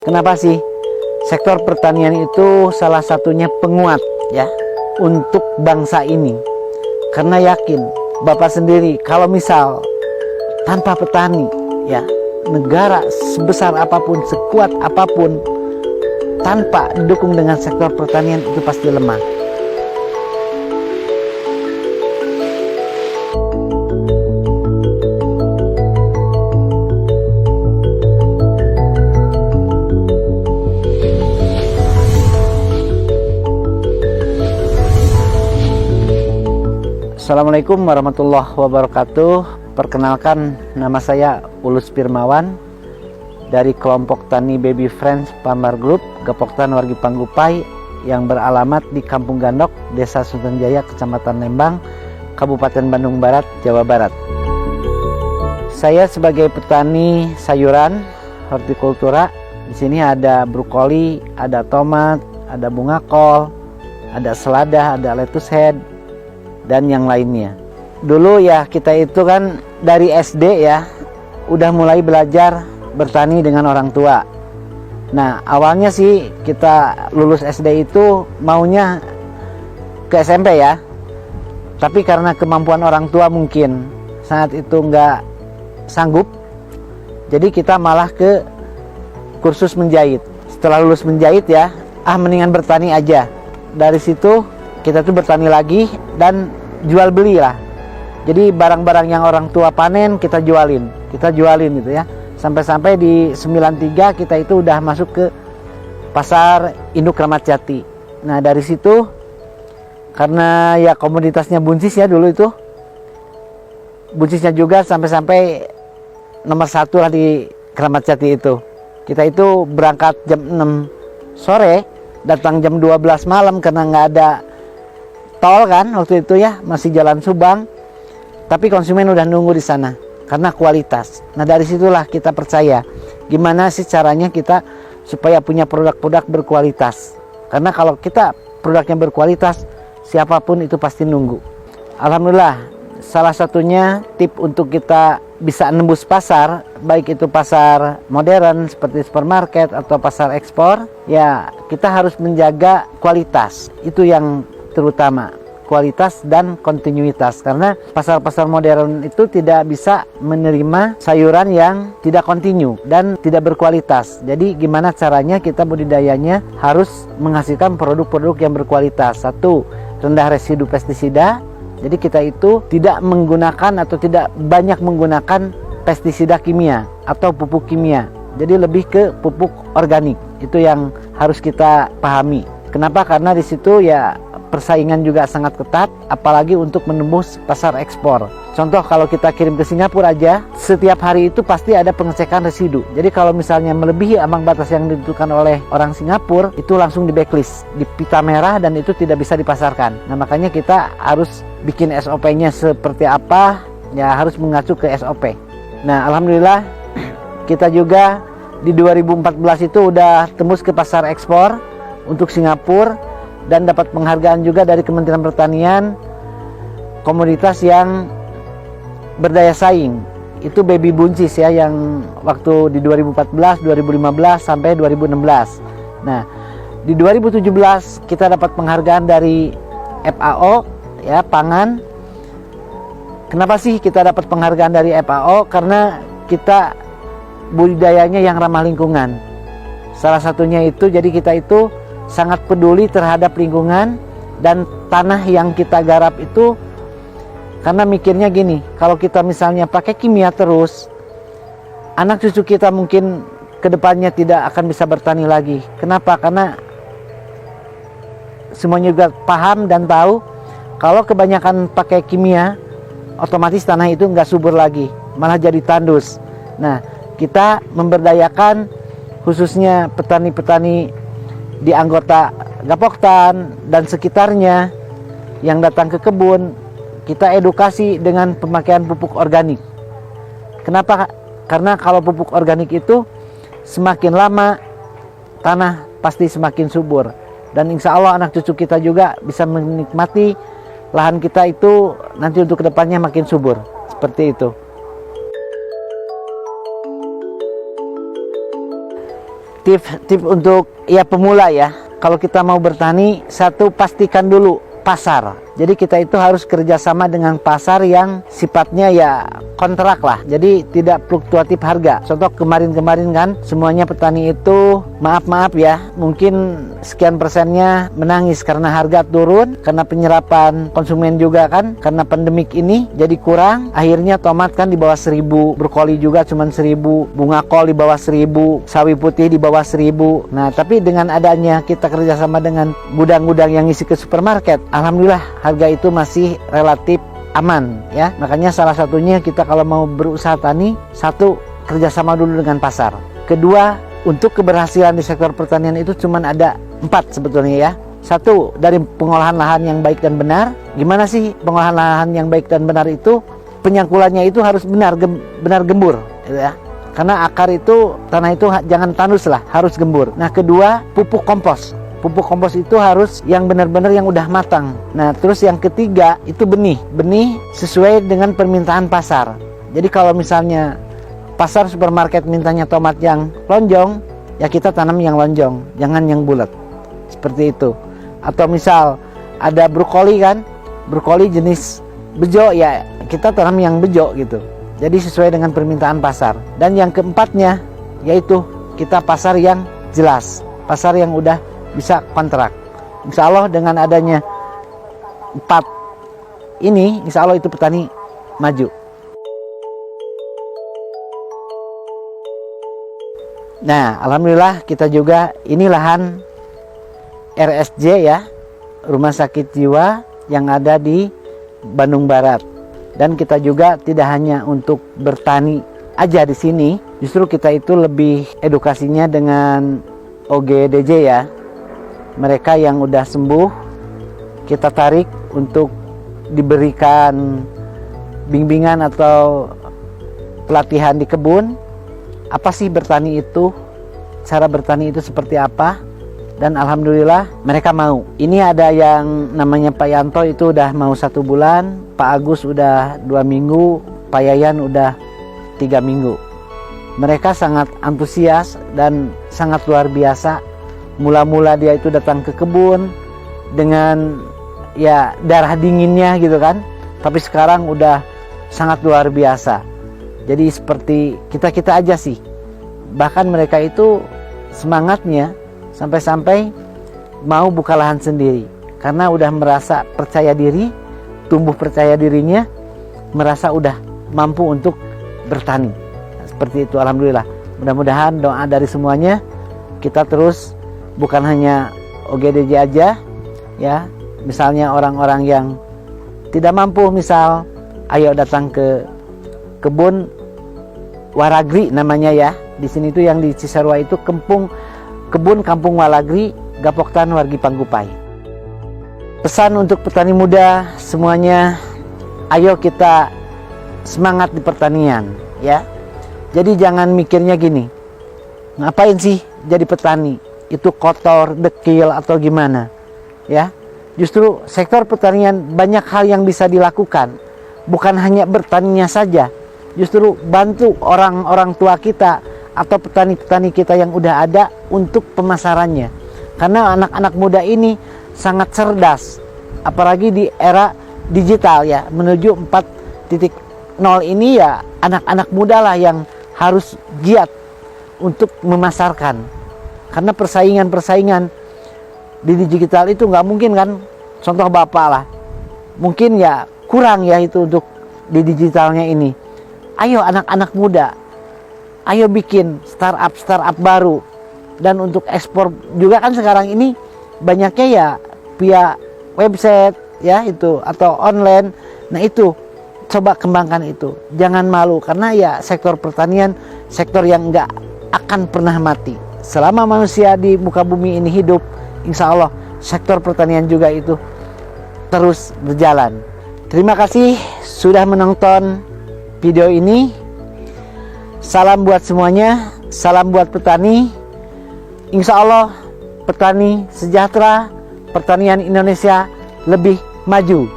Kenapa sih? Sektor pertanian itu salah satunya penguat ya untuk bangsa ini. Karena yakin Bapak sendiri kalau misal tanpa petani ya negara sebesar apapun, sekuat apapun, tanpa didukung dengan sektor pertanian itu pasti lemah. Assalamualaikum warahmatullahi wabarakatuh. Perkenalkan, nama saya Ulus Firmawan dari kelompok Tani Baby Friends Farmer Group Gapoktan Wargi Panggupai yang beralamat di Kampung Gandok, Desa Sunterjaya, Kecamatan Lembang, Kabupaten Bandung Barat, Jawa Barat. Saya sebagai petani sayuran hortikultura. Di sini ada brokoli, ada tomat, ada bunga kol, ada selada, ada lettuce head, dan yang lainnya. Dulu ya kita itu kan dari SD ya udah mulai belajar bertani dengan orang tua. Nah awalnya sih kita lulus SD itu maunya ke SMP ya, tapi karena kemampuan orang tua mungkin saat itu nggak sanggup, jadi kita malah ke kursus menjahit. Setelah lulus menjahit ya, mendingan bertani aja. Dari situ kita tuh bertani lagi dan jual beli lah. Jadi barang-barang yang orang tua panen kita jualin gitu ya. Sampai-sampai di 93 kita itu udah masuk ke pasar induk Kramat Jati. Nah dari situ karena ya komoditasnya buncis ya dulu itu, buncisnya juga sampai-sampai nomor 1 lah di Kramat Jati itu. Kita itu berangkat jam 6 sore, datang jam 12 malam karena nggak ada tol kan waktu itu ya, masih jalan Subang, tapi konsumen udah nunggu di sana karena kualitas. Nah dari situlah kita percaya gimana sih caranya kita supaya punya produk-produk berkualitas, karena kalau kita produknya berkualitas siapapun itu pasti nunggu. Alhamdulillah salah satunya tip untuk kita bisa nembus pasar, baik itu pasar modern seperti supermarket atau pasar ekspor, ya kita harus menjaga kualitas. Itu yang terutama, kualitas dan kontinuitas, karena pasar-pasar modern itu tidak bisa menerima sayuran yang tidak kontinu dan tidak berkualitas. Jadi gimana caranya kita budidayanya harus menghasilkan produk-produk yang berkualitas. Satu, rendah residu pestisida. Jadi kita itu tidak menggunakan atau tidak banyak menggunakan pestisida kimia atau pupuk kimia. Jadi lebih ke pupuk organik. Itu yang harus kita pahami. Kenapa? Karena di situ ya persaingan juga sangat ketat, apalagi untuk menembus pasar ekspor. Contoh kalau kita kirim ke Singapura aja, setiap hari itu pasti ada pengecekan residu. Jadi kalau misalnya melebihi ambang batas yang ditentukan oleh orang Singapura, itu langsung di backlist, di pita merah, dan itu tidak bisa dipasarkan. Nah makanya kita harus bikin SOP-nya seperti apa, ya harus mengacu ke SOP. Nah alhamdulillah kita juga di 2014 itu udah tembus ke pasar ekspor untuk Singapura, dan dapat penghargaan juga dari Kementerian Pertanian komoditas yang berdaya saing. Itu baby buncis ya, yang waktu di 2014, 2015 sampai 2016. Nah, di 2017 kita dapat penghargaan dari FAO ya, pangan. Kenapa sih kita dapat penghargaan dari FAO? Karena kita budidayanya yang ramah lingkungan. Salah satunya itu, jadi kita itu sangat peduli terhadap lingkungan dan tanah yang kita garap itu, karena mikirnya gini, kalau kita misalnya pakai kimia terus, anak cucu kita mungkin kedepannya tidak akan bisa bertani lagi. Kenapa? Karena semuanya juga paham dan tahu kalau kebanyakan pakai kimia, otomatis tanah itu nggak subur lagi, malah jadi tandus. Nah kita memberdayakan khususnya petani-petani di anggota Gapoktan dan sekitarnya yang datang ke kebun, kita edukasi dengan pemakaian pupuk organik. Kenapa? Karena kalau pupuk organik itu semakin lama tanah pasti semakin subur, dan insya Allah anak cucu kita juga bisa menikmati lahan kita itu nanti untuk kedepannya makin subur. Seperti itu. Tips untuk ya pemula ya, kalau kita mau bertani, satu, pastikan dulu pasar. Jadi kita itu harus kerjasama dengan pasar yang sifatnya ya kontrak lah, jadi tidak fluktuatif harga. Contoh kemarin-kemarin kan semuanya petani itu maaf ya, mungkin sekian persennya menangis karena harga turun, karena penyerapan konsumen juga kan, karena pandemik ini jadi kurang. Akhirnya tomat kan di bawah 1000, brokoli juga cuma 1000, bunga kol di bawah 1000, sawi putih di bawah 1000. Nah tapi dengan adanya kita kerjasama dengan gudang-gudang yang isi ke supermarket, alhamdulillah harga itu masih relatif aman ya. Makanya salah satunya kita kalau mau berusaha tani, satu, kerjasama dulu dengan pasar. Kedua, untuk keberhasilan di sektor pertanian itu cuma ada 4 sebetulnya ya. Satu, dari pengolahan lahan yang baik dan benar. Gimana sih pengolahan lahan yang baik dan benar itu? Penyangkulannya itu harus benar gembur gitu ya. Karena akar itu, tanah itu jangan tandus lah, harus gembur. Nah kedua, pupuk kompos. Pupuk kompos itu harus yang benar-benar yang udah matang. Nah terus yang ketiga itu benih sesuai dengan permintaan pasar. Jadi kalau misalnya pasar supermarket mintanya tomat yang lonjong, ya kita tanam yang lonjong, jangan yang bulat, seperti itu. Atau misal ada brokoli kan, brokoli jenis bejo, ya kita tanam yang bejo gitu. Jadi sesuai dengan permintaan pasar. Dan yang keempatnya yaitu kita pasar yang jelas, pasar yang udah bisa kontrak. Insya Allah dengan adanya 4 ini, insya Allah itu petani maju. Nah alhamdulillah kita juga ini lahan RSJ ya, Rumah Sakit Jiwa yang ada di Bandung Barat. Dan kita juga tidak hanya untuk bertani aja di sini, justru kita itu lebih edukasinya dengan OGDJ ya. Mereka yang udah sembuh kita tarik untuk diberikan bimbingan atau pelatihan di kebun. Apa sih bertani itu? Cara bertani itu seperti apa? Dan alhamdulillah mereka mau. Ini ada yang namanya Pak Yanto itu udah mau 1 bulan, Pak Agus udah 2 minggu, Pak Yayan udah 3 minggu. Mereka sangat antusias dan sangat luar biasa. Mula-mula dia itu datang ke kebun dengan ya darah dinginnya gitu kan, tapi sekarang udah sangat luar biasa. Jadi seperti kita aja sih, bahkan mereka itu semangatnya sampai-sampai mau buka lahan sendiri karena udah merasa percaya diri, tumbuh percaya dirinya, merasa udah mampu untuk bertani. Seperti itu alhamdulillah. Mudah-mudahan doa dari semuanya kita terus, bukan hanya OGDJ aja ya, misalnya orang-orang yang tidak mampu, misal ayo datang ke kebun Waragri namanya ya. Di sini tuh yang di Cisarua itu kebun kampung Waragri, Gapoktan Wargi Panggupai. Pesan untuk petani muda semuanya, ayo kita semangat di pertanian ya. Jadi jangan mikirnya gini, ngapain sih jadi petani? Itu kotor, dekil atau gimana ya. Justru sektor pertanian banyak hal yang bisa dilakukan, bukan hanya bertaninya saja, justru bantu orang-orang tua kita atau petani-petani kita yang udah ada untuk pemasarannya. Karena anak-anak muda ini sangat cerdas, apalagi di era digital ya, menuju 4.0 ini ya, anak-anak muda lah yang harus giat untuk memasarkan. Karena persaingan di digital itu nggak mungkin kan. Contoh bapak lah, mungkin ya kurang ya itu untuk di digitalnya ini. Ayo anak-anak muda, ayo bikin startup baru. Dan untuk ekspor juga kan sekarang ini banyaknya ya via website ya itu, atau online. Nah itu coba kembangkan itu, jangan malu, karena ya sektor pertanian sektor yang nggak akan pernah mati. Selama manusia di muka bumi ini hidup, insya Allah sektor pertanian juga itu terus berjalan. Terima kasih sudah menonton video ini. Salam buat semuanya, salam buat petani. Insya Allah petani sejahtera, pertanian Indonesia lebih maju.